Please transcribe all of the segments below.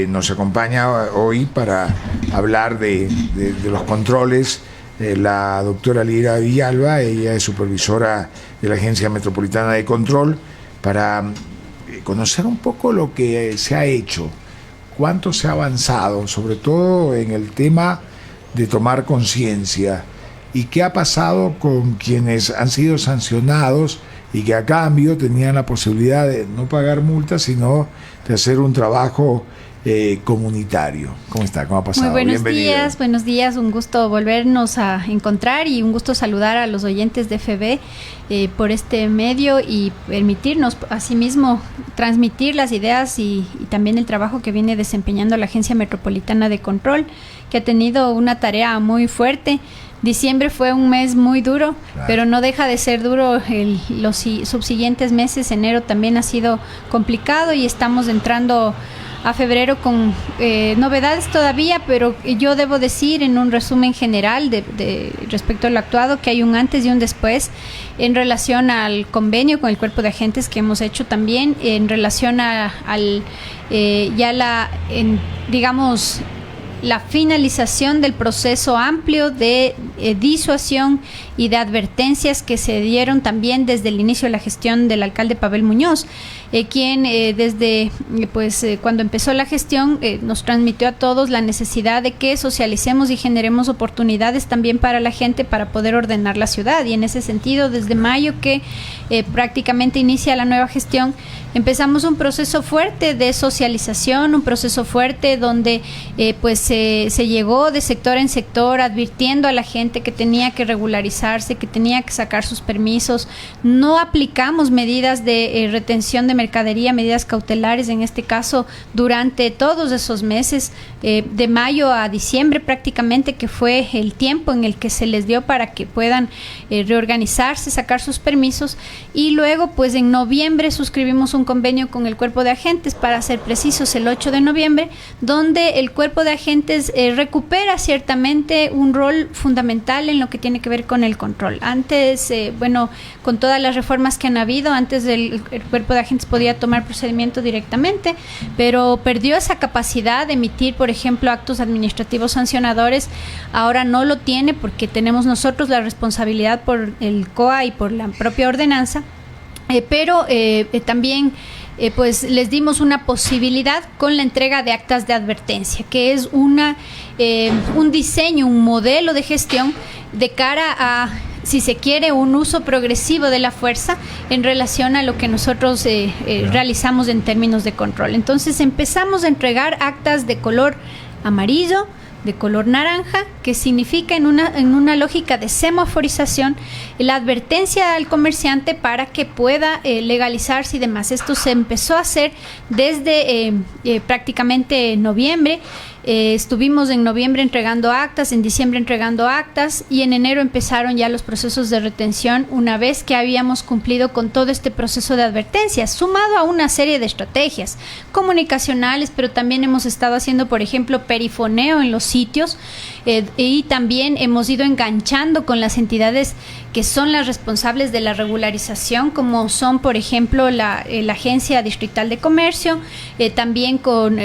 Nos acompaña hoy para hablar de los controles la doctora Lira Villalba. Ella es supervisora de la Agencia Metropolitana de Control, para conocer un poco lo que se ha hecho, cuánto se ha avanzado, sobre todo en el tema de tomar conciencia, y qué ha pasado con quienes han sido sancionados y que a cambio tenían la posibilidad de no pagar multas, sino de hacer un trabajo comunitario. ¿Cómo está? ¿Cómo ha pasado? Muy buenos días, un gusto volvernos a encontrar y un gusto saludar a los oyentes de FB por este medio y permitirnos asimismo transmitir las ideas y también el trabajo que viene desempeñando la Agencia Metropolitana de Control, que ha tenido una tarea muy fuerte. Diciembre fue un mes muy duro, claro, pero no deja de ser duro los subsiguientes meses. Enero también ha sido complicado y estamos entrando a febrero con novedades todavía, pero yo debo decir en un resumen general de respecto al actuado que hay un antes y un después en relación al convenio con el cuerpo de agentes que hemos hecho también, en relación digamos, la finalización del proceso amplio de disuasión y de advertencias que se dieron también desde el inicio de la gestión del alcalde Pavel Muñoz, quien desde cuando empezó la gestión nos transmitió a todos la necesidad de que socialicemos y generemos oportunidades también para la gente para poder ordenar la ciudad. Y en ese sentido, desde mayo que prácticamente inicia la nueva gestión, empezamos un proceso fuerte de socialización, un proceso fuerte donde se llegó de sector en sector advirtiendo a la gente que tenía que regularizarse, que tenía que sacar sus permisos. No aplicamos medidas de retención de mercadería, medidas cautelares en este caso durante todos esos meses, de mayo a diciembre prácticamente, que fue el tiempo en el que se les dio para que puedan reorganizarse, sacar sus permisos. Y luego pues en noviembre suscribimos un convenio con el cuerpo de agentes, para ser precisos el 8 de noviembre, donde el cuerpo de agentes recupera ciertamente un rol fundamental en lo que tiene que ver con el control. Antes, con todas las reformas que han habido, antes el cuerpo de agentes podía tomar procedimiento directamente, pero perdió esa capacidad de emitir, por ejemplo, actos administrativos sancionadores. Ahora no lo tiene porque tenemos nosotros la responsabilidad por el COA y por la propia ordenanza, pero también les dimos una posibilidad con la entrega de actas de advertencia, que es un diseño, un modelo de gestión de cara a, si se quiere, un uso progresivo de la fuerza en relación a lo que nosotros realizamos en términos de control. Entonces empezamos a entregar actas de color amarillo, de color naranja, que significa en una lógica de semaforización la advertencia al comerciante para que pueda legalizarse y demás. Esto se empezó a hacer desde prácticamente noviembre. Estuvimos en noviembre entregando actas, en diciembre entregando actas, y en enero empezaron ya los procesos de retención, una vez que habíamos cumplido con todo este proceso de advertencias, sumado a una serie de estrategias comunicacionales, pero también hemos estado haciendo, por ejemplo, perifoneo en los sitios, y también hemos ido enganchando con las entidades que son las responsables de la regularización, como son, por ejemplo, la Agencia Distrital de Comercio, también con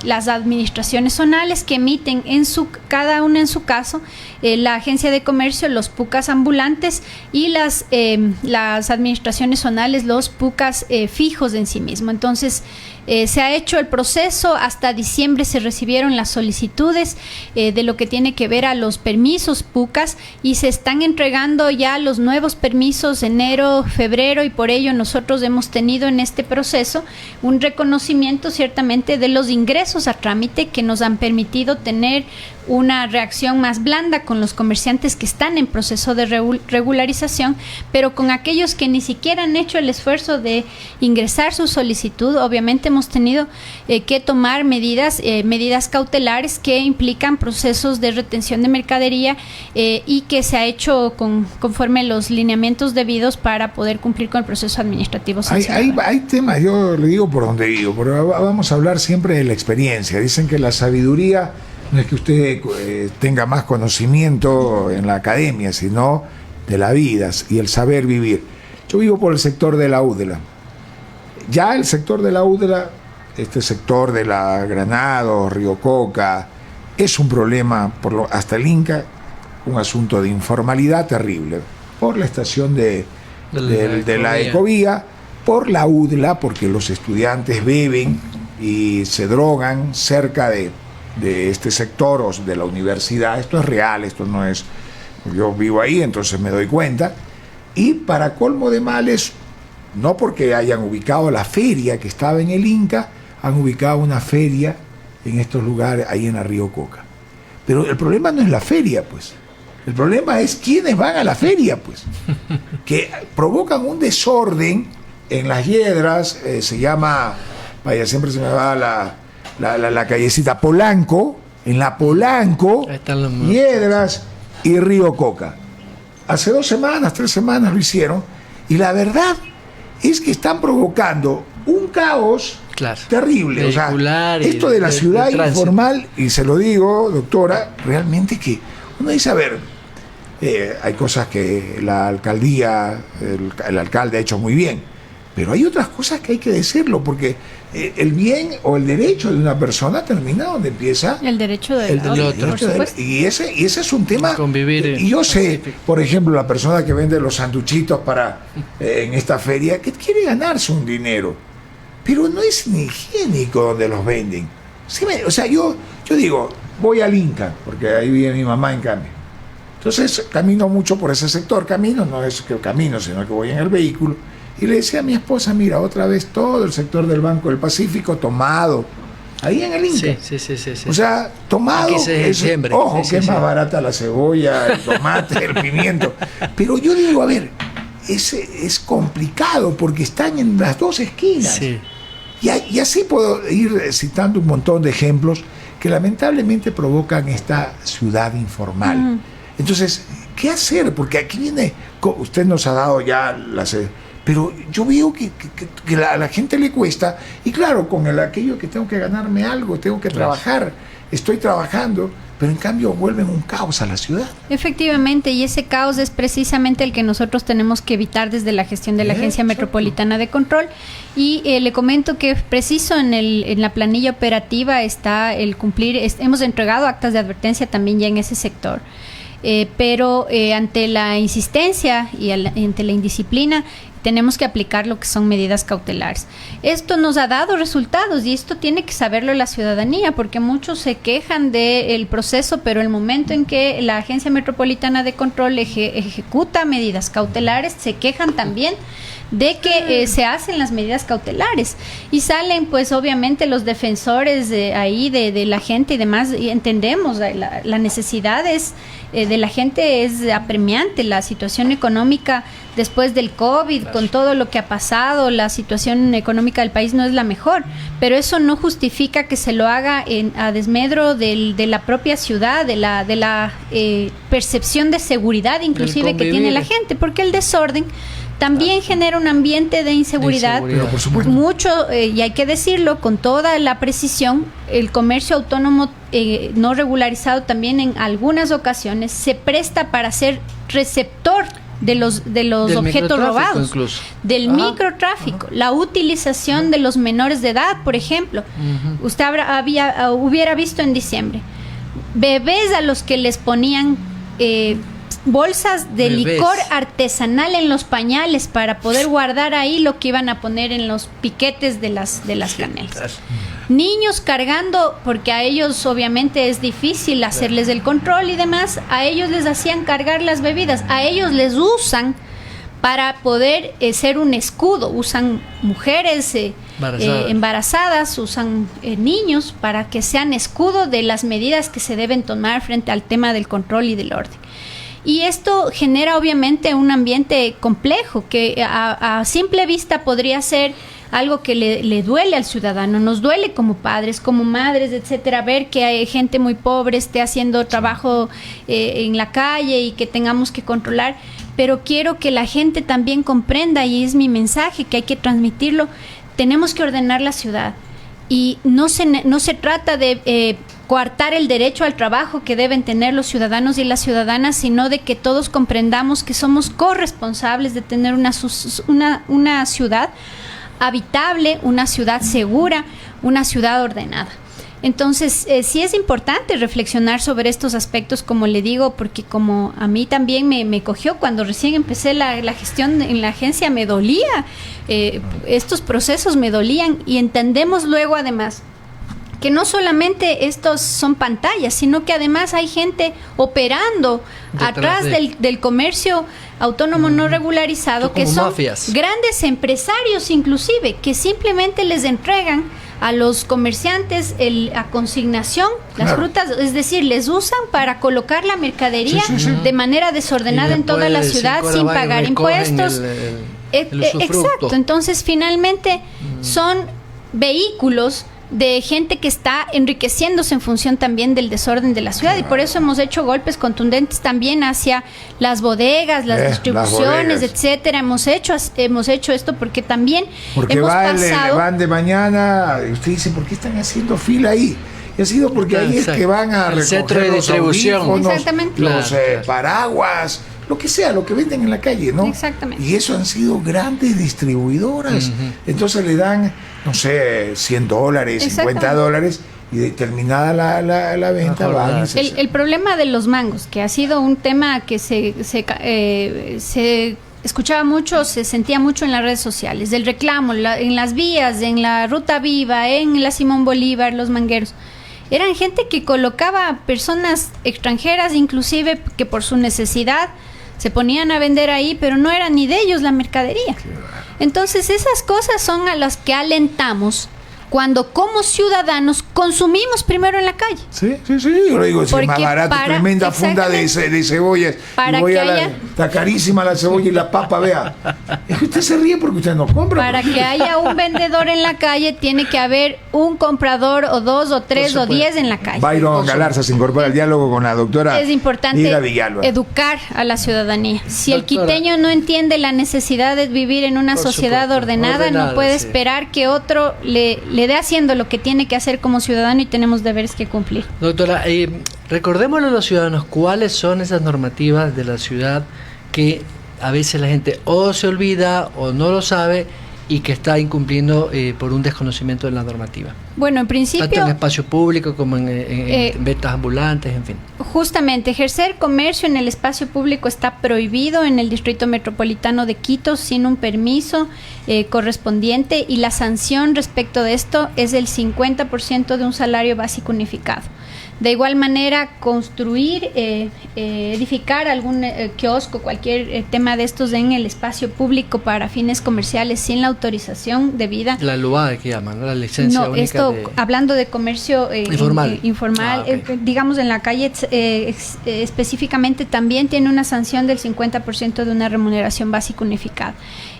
las administraciones zonales que emiten cada una en su caso, la Agencia de Comercio, los PUCAS ambulantes, y las administraciones zonales, los PUCAS fijos en sí mismo. Entonces, se ha hecho el proceso, hasta diciembre se recibieron las solicitudes de lo que tiene que ver a los permisos PUCAS, y se están entregando ya los nuevos permisos enero, febrero, y por ello nosotros hemos tenido en este proceso un reconocimiento ciertamente de los ingresos a trámite que nos han permitido tener una reacción más blanda con los comerciantes que están en proceso de regularización, pero con aquellos que ni siquiera han hecho el esfuerzo de ingresar su solicitud, obviamente hemos tenido que tomar medidas cautelares que implican procesos de retención de mercadería, y que se ha hecho conforme los lineamientos debidos para poder cumplir con el proceso administrativo sancionador. Hay temas, yo le digo por donde digo, pero vamos a hablar siempre de la experiencia. Dicen que la sabiduría no es que usted tenga más conocimiento en la academia, sino de la vida y el saber vivir. Yo vivo por el sector de la Údela. Ya el sector de la Údela este sector de la Granados, Río Coca, es un problema, hasta el Inca, un asunto de informalidad terrible, por la estación de la Ecovía, por la UDLA, porque los estudiantes beben y se drogan cerca de este sector o de la universidad. Esto es real, esto no es... Yo vivo ahí, entonces me doy cuenta. Y para colmo de males, no porque hayan ubicado la feria que estaba en el Inca, han ubicado una feria en estos lugares, ahí en la Río Coca. Pero el problema no es la feria, pues. El problema es quiénes van a la feria, pues. Que provocan un desorden en las hiedras, se llama, vaya, siempre se me va la callecita Polanco, en la Polanco, hiedras y Río Coca. Hace 2 semanas, 3 semanas lo hicieron, y la verdad es que están provocando un caos terrible. O sea, esto de la ciudad informal, y se lo digo, doctora, realmente que uno dice, a ver, hay cosas que la alcaldía, el alcalde ha hecho muy bien, pero hay otras cosas que hay que decirlo, porque el bien o el derecho de una persona termina donde empieza el derecho del otro. Y ese es un tema. Convivir y yo sé, por ejemplo, la persona que vende los sanduchitos en esta feria, que quiere ganarse un dinero, pero no es ni higiénico donde los venden. O sea, yo digo, voy al Inca, porque ahí vive mi mamá en cambio. Entonces camino mucho por ese sector. Camino, no es que camino, sino que voy en el vehículo. Y le decía a mi esposa, mira, otra vez todo el sector del Banco del Pacífico tomado. Ahí en el Inca. Sí. O sea, tomado. Ojo, que es más barata la cebolla, el tomate, el pimiento. Pero yo digo, a ver, es complicado porque están en las dos esquinas. Sí. Y así puedo ir citando un montón de ejemplos que lamentablemente provocan esta ciudad informal. Entonces, ¿qué hacer? Porque aquí viene, usted nos ha dado ya pero yo veo que a la gente le cuesta, y claro, con aquello que tengo que ganarme algo, tengo que trabajar, estoy trabajando, pero en cambio vuelven un caos a la ciudad. Efectivamente, y ese caos es precisamente el que nosotros tenemos que evitar desde la gestión de la Agencia Metropolitana de Control. Y le comento que preciso en la planilla operativa está el cumplir, hemos entregado actas de advertencia también ya en ese sector. Pero ante la insistencia y ante la indisciplina tenemos que aplicar lo que son medidas cautelares. Esto nos ha dado resultados y esto tiene que saberlo la ciudadanía, porque muchos se quejan del proceso, pero el momento en que la Agencia Metropolitana de Control ejecuta medidas cautelares, se quejan también de que se hacen las medidas cautelares y salen pues obviamente los defensores de la gente y demás, y entendemos la necesidad de la gente es apremiante. La situación económica después del COVID, con todo lo que ha pasado, la situación económica del país no es la mejor, pero eso no justifica que se lo haga a desmedro de la propia ciudad, de la percepción de seguridad inclusive que tiene la gente, porque el desorden también genera un ambiente de inseguridad. Pero por supuesto. Mucho, y hay que decirlo con toda la precisión, el comercio autónomo no regularizado también en algunas ocasiones se presta para ser receptor de los objetos robados, incluso. Del microtráfico, la utilización de los menores de edad, por ejemplo. Usted hubiera visto en diciembre bebés a los que les ponían bolsas de licor artesanal en los pañales para poder guardar ahí lo que iban a poner en los piquetes de las canelas. Niños cargando, porque a ellos obviamente es difícil hacerles el control y demás, a ellos les hacían cargar las bebidas, a ellos les usan para poder ser un escudo, usan mujeres embarazadas, usan niños para que sean escudo de las medidas que se deben tomar frente al tema del control y del orden. Y esto genera obviamente un ambiente complejo que a simple vista podría ser algo que le duele al ciudadano, nos duele como padres, como madres, etcétera, ver que hay gente muy pobre esté haciendo trabajo en la calle y que tengamos que controlar, pero quiero que la gente también comprenda, y es mi mensaje que hay que transmitirlo, tenemos que ordenar la ciudad y no se trata de coartar el derecho al trabajo que deben tener los ciudadanos y las ciudadanas, sino de que todos comprendamos que somos corresponsables de tener una ciudad habitable, una ciudad segura, una ciudad ordenada. Entonces, sí es importante reflexionar sobre estos aspectos, como le digo, porque como a mí también me cogió cuando recién empecé la gestión en la agencia, me dolía, estos procesos me dolían, y entendemos luego además que no solamente estos son pantallas, sino que además hay gente operando atrás del comercio autónomo no regularizado, que son mafias, grandes empresarios inclusive, que simplemente les entregan a los comerciantes a consignación las frutas, es decir, les usan para colocar la mercadería de manera desordenada en toda la ciudad sin pagar impuestos. Exacto, entonces finalmente son vehículos de gente que está enriqueciéndose en función también del desorden de la ciudad, y por eso hemos hecho golpes contundentes también hacia las bodegas, las distribuciones, etcétera. Hemos hecho esto porque también van de mañana y usted dice, ¿por qué están haciendo fila ahí? Y ha sido porque ahí es que van a recoger centro de distribución, los paraguas, lo que sea, lo que venden en la calle, ¿no? Exactamente. Y eso han sido grandes distribuidoras. Entonces le dan, no sé, $100, $50, y terminada la venta van. El problema de los mangos, que ha sido un tema que se escuchaba mucho, se sentía mucho en las redes sociales, del reclamo, en las vías, en la Ruta Viva, en la Simón Bolívar, los mangueros. Eran gente que colocaba personas extranjeras, inclusive, que por su necesidad se ponían a vender ahí, pero no era ni de ellos la mercadería. Entonces esas cosas son a las que alentamos cuando como ciudadanos consumimos primero en la calle. Sí, yo le digo, es más barato, tremenda funda de cebollas. Está carísima la cebolla y la papa, vea. Usted se ríe porque usted no compra. Para que haya un vendedor en la calle, tiene que haber un comprador, o 2, o 3, o 10 en la calle. Byron Galarza se incorpora al diálogo con la doctora. Es importante educar a la ciudadanía. Si el quiteño no entiende la necesidad de vivir en una sociedad ordenada, no puede esperar que otro le dé haciendo lo que tiene que hacer como ciudadano, y tenemos deberes que cumplir. Doctora, recordémosle a los ciudadanos cuáles son esas normativas de la ciudad que a veces la gente o se olvida o no lo sabe y que está incumpliendo por un desconocimiento de la normativa. Bueno, en principio, tanto en espacio público como en ventas ambulantes, en fin. Justamente, ejercer comercio en el espacio público está prohibido en el Distrito Metropolitano de Quito sin un permiso correspondiente, y la sanción respecto de esto es el 50% de un salario básico unificado. De igual manera, construir, edificar algún kiosco, cualquier tema de estos en el espacio público para fines comerciales sin la autorización debida. La LUAE que llaman, ¿no? La licencia única. Esto, hablando de comercio informal, digamos en la calle específicamente, también tiene una sanción del 50% de una remuneración básica unificada.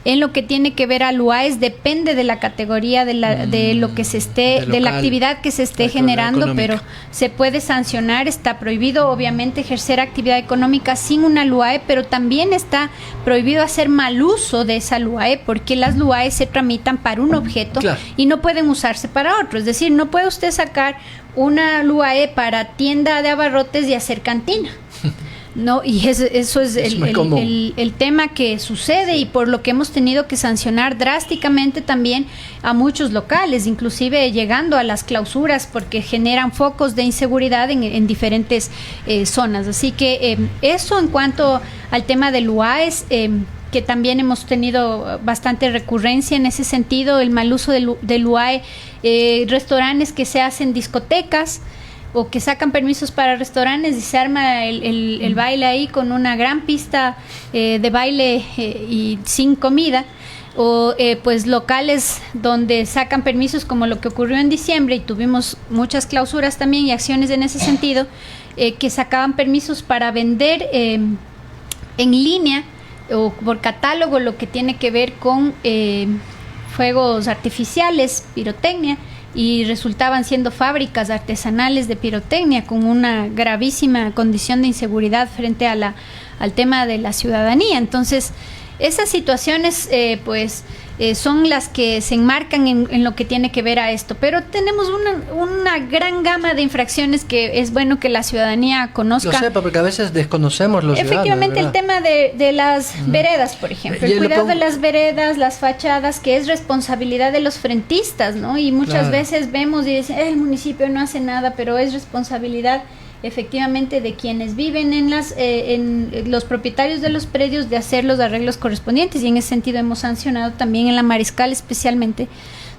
En lo que tiene que ver a LUAES, depende de la categoría de lo que se esté, de la actividad que se esté generando, económica. Pero se puede sancionar. Está prohibido obviamente ejercer actividad económica sin una LUAE, pero también está prohibido hacer mal uso de esa LUAE, porque las LUAE se tramitan para un objeto y no pueden usarse para otro. Es decir, no puede usted sacar una LUAE para tienda de abarrotes y hacer cantina. No, y eso es el tema que sucede, y por lo que hemos tenido que sancionar drásticamente también a muchos locales, inclusive llegando a las clausuras, porque generan focos de inseguridad en diferentes zonas. Así que eso en cuanto al tema de LUAES, que también hemos tenido bastante recurrencia en ese sentido, el mal uso de LUAE, restaurantes que se hacen discotecas, o que sacan permisos para restaurantes y se arma el baile ahí con una gran pista de baile y sin comida, o pues locales donde sacan permisos, como lo que ocurrió en diciembre, y tuvimos muchas clausuras también y acciones en ese sentido, que sacaban permisos para vender en línea o por catálogo lo que tiene que ver con fuegos artificiales, pirotecnia, y resultaban siendo fábricas artesanales de pirotecnia con una gravísima condición de inseguridad frente a al tema de la ciudadanía. Entonces, Esas situaciones, son las que se enmarcan en lo que tiene que ver a esto. Pero tenemos una gran gama de infracciones que es bueno que la ciudadanía conozca. Lo sepa, porque a veces desconocemos los ciudadanos. Efectivamente, el tema de las veredas, por ejemplo. El cuidado de las veredas, las fachadas, que es responsabilidad de los frentistas, ¿no? Y muchas veces vemos y dicen, el municipio no hace nada, pero es responsabilidad efectivamente de quienes viven en los propietarios de los predios de hacer los arreglos correspondientes, y en ese sentido hemos sancionado también en la Mariscal especialmente,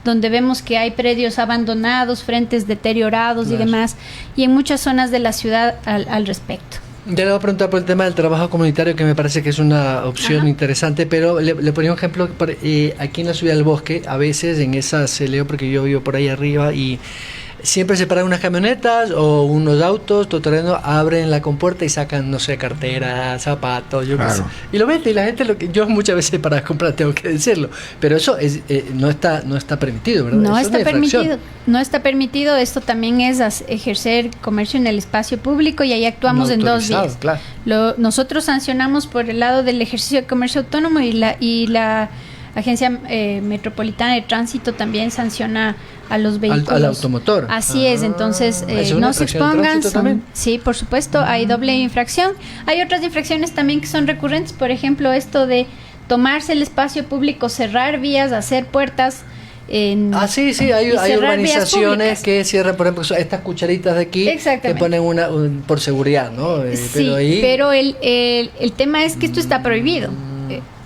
donde vemos que hay predios abandonados, frentes deteriorados y demás, y en muchas zonas de la ciudad al respecto. Ya le voy a preguntar por el tema del trabajo comunitario, que me parece que es una opción interesante, pero le ponía un ejemplo. Aquí en la Ciudad del Bosque, a veces en esas, leo porque yo vivo por ahí arriba, y siempre se paran unas camionetas o unos autos todoterreno, abren la compuerta y sacan, no sé, carteras, zapatos, y lo venden, y la gente, yo muchas veces para comprar tengo que decirlo, pero eso no está permitido, ¿verdad? No eso está permitido, no está permitido. Esto también es ejercer comercio en el espacio público, y ahí actuamos en dos vías. Claro. Nosotros sancionamos por el lado del ejercicio de comercio autónomo, y la Agencia Metropolitana de Tránsito también sanciona a los vehículos. Al automotor. Así es, entonces no se expongan. Sí, por supuesto, hay doble infracción. Hay otras infracciones también que son recurrentes, por ejemplo, esto de tomarse el espacio público, cerrar vías, hacer puertas. Sí, hay urbanizaciones que cierran, por ejemplo, estas cucharitas de aquí, que ponen por seguridad, ¿no? Pero el tema es que esto está prohibido.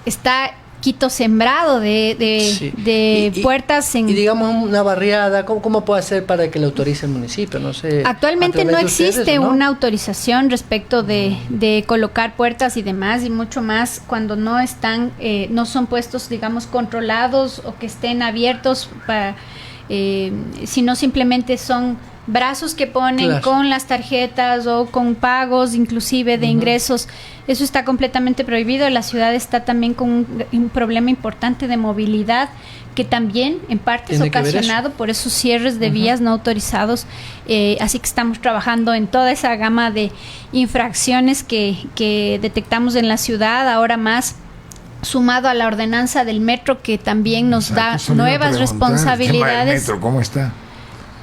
Está Quito sembrado de puertas y digamos una barriada, ¿cómo puede hacer para que le autorice el municipio? No sé. Actualmente no existe una autorización respecto de colocar puertas y demás, y mucho más cuando no están, no son puestos, digamos, controlados o que estén abiertos sino simplemente son brazos que ponen con las tarjetas o con pagos inclusive de ingresos. Eso está completamente prohibido. La ciudad está también con un problema importante de movilidad, que también en parte es ocasionado por esos cierres de vías no autorizados, así que estamos trabajando en toda esa gama de infracciones que detectamos en la ciudad, ahora más sumado a la ordenanza del metro, que también nos da nuevas responsabilidades. ¿El metro cómo está?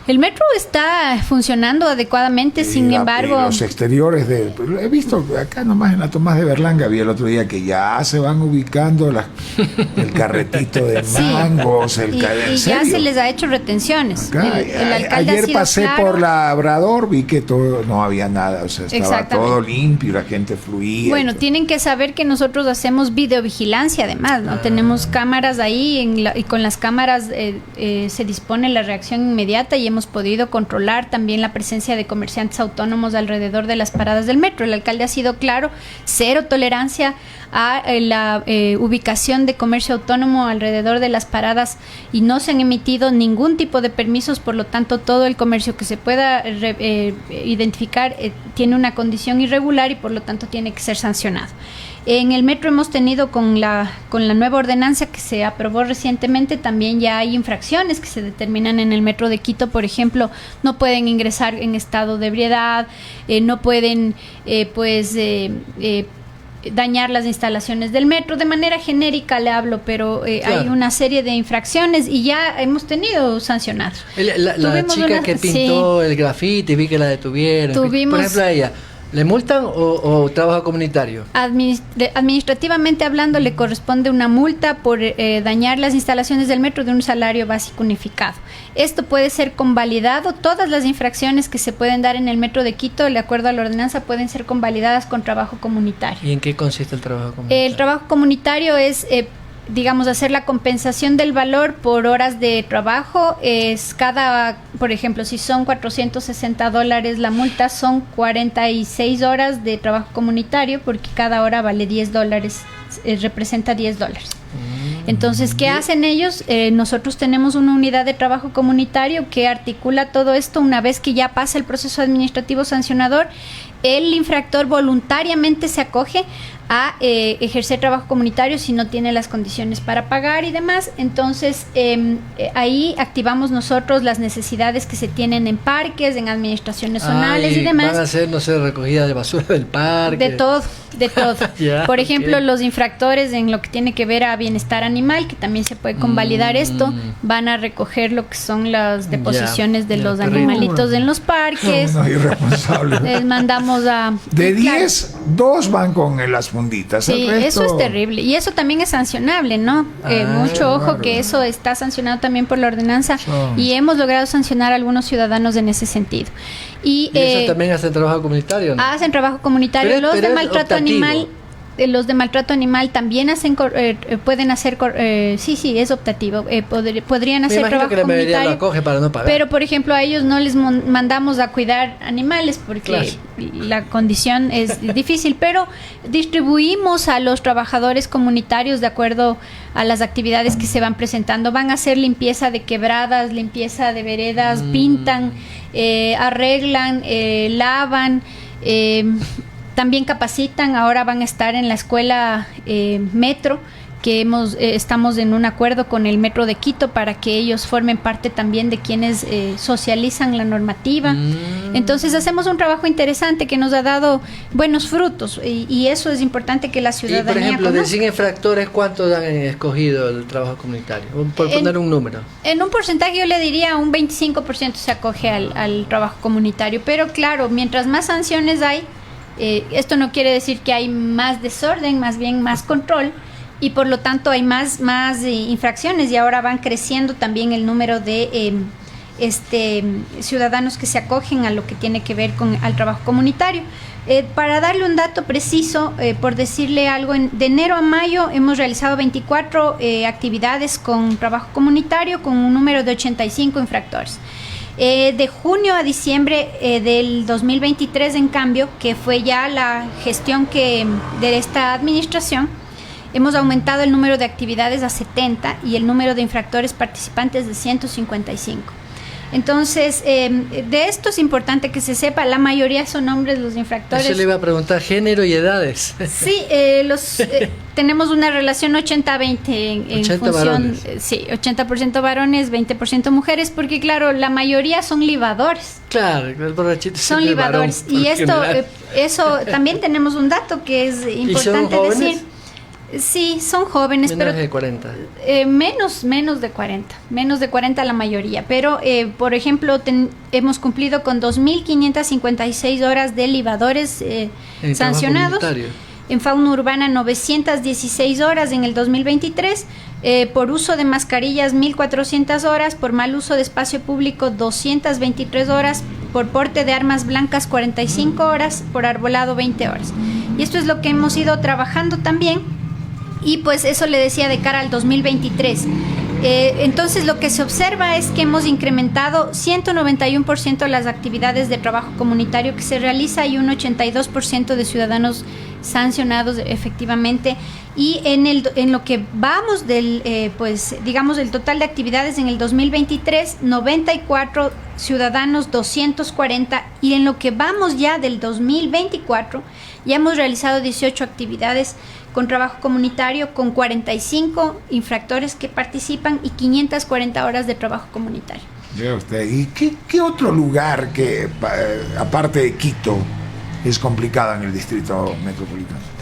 El metro está funcionando adecuadamente, sin embargo... los exteriores he visto acá nomás en la Tomás de Berlanga, vi el otro día que ya se van ubicando el carretito de mangos, y ya se les ha hecho retenciones. El alcalde ayer pasé por Labrador, vi que todo no había nada, o sea, estaba todo limpio, la gente fluía. Bueno, tienen que saber que nosotros hacemos videovigilancia además, ¿no? Tenemos cámaras ahí y con las cámaras se dispone la reacción inmediata, y hemos podido controlar también la presencia de comerciantes autónomos alrededor de las paradas del metro. El alcalde ha sido claro, cero tolerancia a la ubicación de comercio autónomo alrededor de las paradas, y no se han emitido ningún tipo de permisos. Por lo tanto, todo el comercio que se pueda identificar tiene una condición irregular y por lo tanto tiene que ser sancionado. En el metro hemos tenido con la nueva ordenanza que se aprobó recientemente, también ya hay infracciones que se determinan en el metro de Quito. Por ejemplo, no pueden ingresar en estado de ebriedad, no pueden dañar las instalaciones del metro. De manera genérica le hablo, pero hay una serie de infracciones y ya hemos tenido sancionados. La chica que pintó el grafiti, vi que la detuvieron. Por ejemplo, a ella, ¿le multan o trabajo comunitario? Administrativamente hablando, le corresponde una multa por dañar las instalaciones del metro de un salario básico unificado. Esto puede ser convalidado. Todas las infracciones que se pueden dar en el metro de Quito, de acuerdo a la ordenanza, pueden ser convalidadas con trabajo comunitario. ¿Y en qué consiste el trabajo comunitario? El trabajo comunitario es... hacer la compensación del valor por horas de trabajo. Por ejemplo, si son $460 la multa, son 46 horas de trabajo comunitario, porque cada hora vale $10, representa $10. Entonces, ¿qué hacen ellos? Nosotros tenemos una unidad de trabajo comunitario que articula todo esto. Una vez que ya pasa el proceso administrativo sancionador, el infractor voluntariamente se acoge a ejercer trabajo comunitario si no tiene las condiciones para pagar y demás. Entonces, ahí activamos nosotros las necesidades que se tienen en parques, en administraciones zonales y demás. Van a hacer, no sé, recogida de basura del parque. De todo, de todo. Ya, por ejemplo, okay. Los infractores en lo que tiene que ver a bienestar animal, que también se puede convalidar esto, van a recoger lo que son las deposiciones de los animalitos en los parques. No, irresponsable. Les mandamos a... De claro. 10, 2 van con las funditas. Sí, el resto... eso es terrible. Y eso también es sancionable, ¿no? Mucho ojo claro. que eso está sancionado también por la ordenanza y hemos logrado sancionar a algunos ciudadanos en ese sentido. ¿Y eso también hacen trabajo comunitario, no? Hacen trabajo comunitario. Pero los de es maltrato optativo. animal... Los de maltrato animal también hacen pueden hacer sí, es optativo. Podrían Me hacer imagino trabajo que la mayoría comunitario. lo acoge para no pagar. Pero, por ejemplo, a ellos no les mandamos a cuidar animales porque Claro. la condición es difícil, pero distribuimos a los trabajadores comunitarios de acuerdo a las actividades que se van presentando. Van a hacer limpieza de quebradas, limpieza de veredas, pintan, arreglan, lavan, también capacitan. Ahora van a estar en la escuela Metro, que estamos en un acuerdo con el Metro de Quito para que ellos formen parte también de quienes socializan la normativa. Entonces hacemos un trabajo interesante que nos ha dado buenos frutos y eso es importante que la ciudadanía Y por ejemplo, de conozca. 100 infractores, ¿cuántos han escogido el trabajo comunitario? Por poner un número. En un porcentaje yo le diría un 25% se acoge al trabajo comunitario, pero claro, mientras más sanciones hay, esto no quiere decir que hay más desorden, más bien más control, y por lo tanto hay más infracciones, y ahora van creciendo también el número de ciudadanos que se acogen a lo que tiene que ver con al trabajo comunitario. Para darle un dato preciso, por decirle algo, de enero a mayo hemos realizado 24 actividades con trabajo comunitario con un número de 85 infractores. De junio a diciembre del 2023, en cambio, que fue ya la gestión de esta administración, hemos aumentado el número de actividades a 70 y el número de infractores participantes de 155. Entonces, de esto es importante que se sepa, la mayoría son hombres los infractores. Eso le iba a preguntar, género y edades. Sí, tenemos una relación 80-20 en 80 función, varones. sí, 80% varones, 20% mujeres, porque claro, la mayoría son libadores. Claro, el borrachito Son siempre libadores. varón, Y por esto, general. eso también tenemos un dato que es importante jóvenes? decir. Sí, son jóvenes, Menores pero de 40. menos de 40 la mayoría, pero por ejemplo hemos cumplido con 2.556 horas de libadores En sancionados. trabajo comunitario. En fauna urbana 916 horas en el 2023, por uso de mascarillas 1.400 horas, por mal uso de espacio público 223 horas, por porte de armas blancas 45 horas, por arbolado 20 horas. Y esto es lo que hemos ido trabajando también. Y pues eso le decía de cara al 2023. Entonces lo que se observa es que hemos incrementado 191% las actividades de trabajo comunitario que se realiza y un 82% de ciudadanos sancionados efectivamente. Y en lo que vamos del total de actividades en el 2023, 94 ciudadanos, 240, y en lo que vamos ya del 2024 ya hemos realizado 18 actividades con trabajo comunitario, con 45 infractores que participan y 540 horas de trabajo comunitario. Vea usted, ¿y qué otro lugar que, aparte de Quito, es complicado en el distrito metropolitano?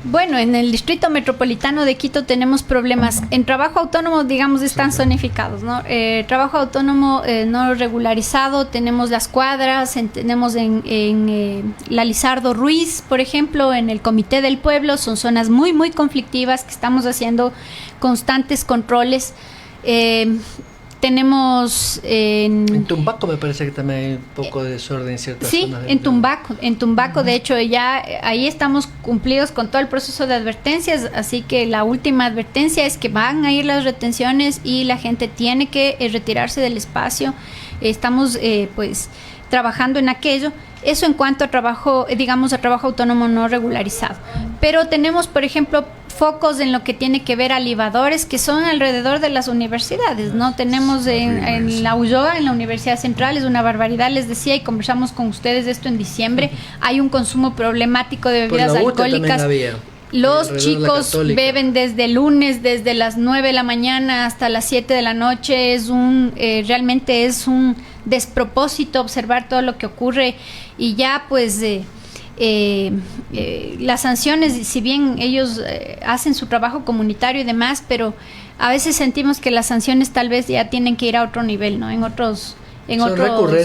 Bueno, en el distrito metropolitano de Quito tenemos problemas. En trabajo autónomo, digamos, están zonificados, ¿no? Trabajo autónomo no regularizado, tenemos las cuadras, tenemos en la Lizardo Ruiz, por ejemplo, en el Comité del Pueblo, son zonas muy, muy conflictivas que estamos haciendo constantes controles. Tenemos en Tumbaco me parece que también hay un poco de desorden en ciertas zonas. Sí, en Tumbaco, de hecho, ya ahí estamos cumplidos con todo el proceso de advertencias, así que la última advertencia es que van a ir las retenciones y la gente tiene que retirarse del espacio. Estamos pues trabajando en aquello. Eso en cuanto a trabajo, digamos, a trabajo autónomo no regularizado. Pero tenemos, por ejemplo, focos en lo que tiene que ver a libadores que son alrededor de las universidades, ¿no? Tenemos en la Ulloa, en la Universidad Central, es una barbaridad, les decía, y conversamos con ustedes de esto en diciembre, hay un consumo problemático de bebidas Por la UTA alcohólicas. también había. Los alrededor de la chicos Católica. beben desde el lunes, desde las 9 de la mañana hasta las 7 de la noche. Realmente es un despropósito observar todo lo que ocurre y ya pues las sanciones, si bien ellos hacen su trabajo comunitario y demás, pero a veces sentimos que las sanciones tal vez ya tienen que ir a otro nivel, ¿no? En otros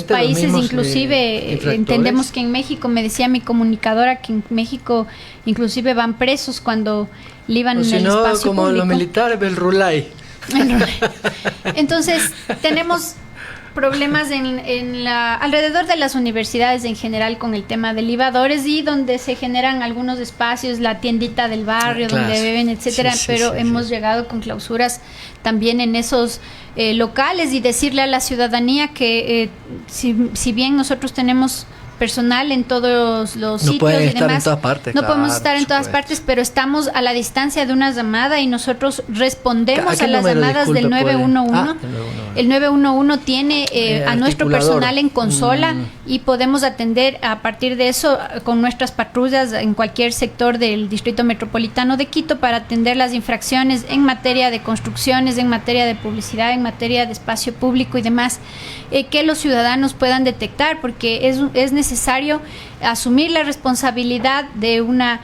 países, inclusive entendemos que en México, me decía mi comunicadora, que en México inclusive van presos cuando liban en el espacio como público. los militares del Rulay. Entonces tenemos problemas alrededor de las universidades en general con el tema de libadores, y donde se generan algunos espacios, la tiendita del barrio donde beben, etcétera, pero hemos llegado con clausuras también en esos locales, y decirle a la ciudadanía que si bien nosotros tenemos personal en todos los sitios y demás, no podemos estar en todas partes, pero estamos a la distancia de una llamada y nosotros respondemos a las llamadas del 911. El 911 tiene a nuestro personal en consola y podemos atender a partir de eso con nuestras patrullas en cualquier sector del Distrito Metropolitano de Quito para atender las infracciones en materia de construcciones, en materia de publicidad, en materia de espacio público y demás, que los ciudadanos puedan detectar, porque es necesario asumir la responsabilidad de una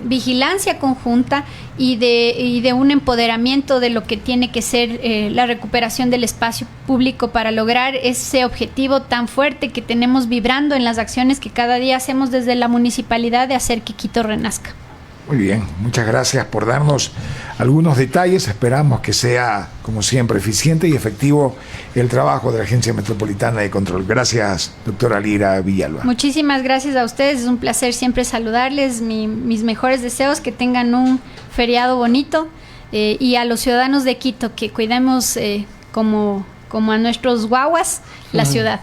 vigilancia conjunta y de un empoderamiento de lo que tiene que ser la recuperación del espacio público para lograr ese objetivo tan fuerte que tenemos vibrando en las acciones que cada día hacemos desde la municipalidad de hacer que Quito renazca. Muy bien, muchas gracias por darnos algunos detalles. Esperamos que sea, como siempre, eficiente y efectivo el trabajo de la Agencia Metropolitana de Control. Gracias, doctora Lira Villalba. Muchísimas gracias a ustedes, es un placer siempre saludarles, mis mejores deseos, que tengan un feriado bonito, y a los ciudadanos de Quito que cuidemos como a nuestros guaguas la ciudad.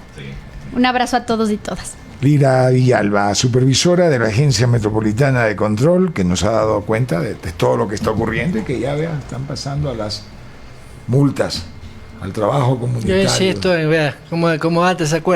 Un abrazo a todos y todas. Lira Villalba, supervisora de la Agencia Metropolitana de Control, que nos ha dado cuenta de todo lo que está ocurriendo y que ya vean, están pasando a las multas, al trabajo comunitario. Yo insisto en, vea, como antes se acuerda.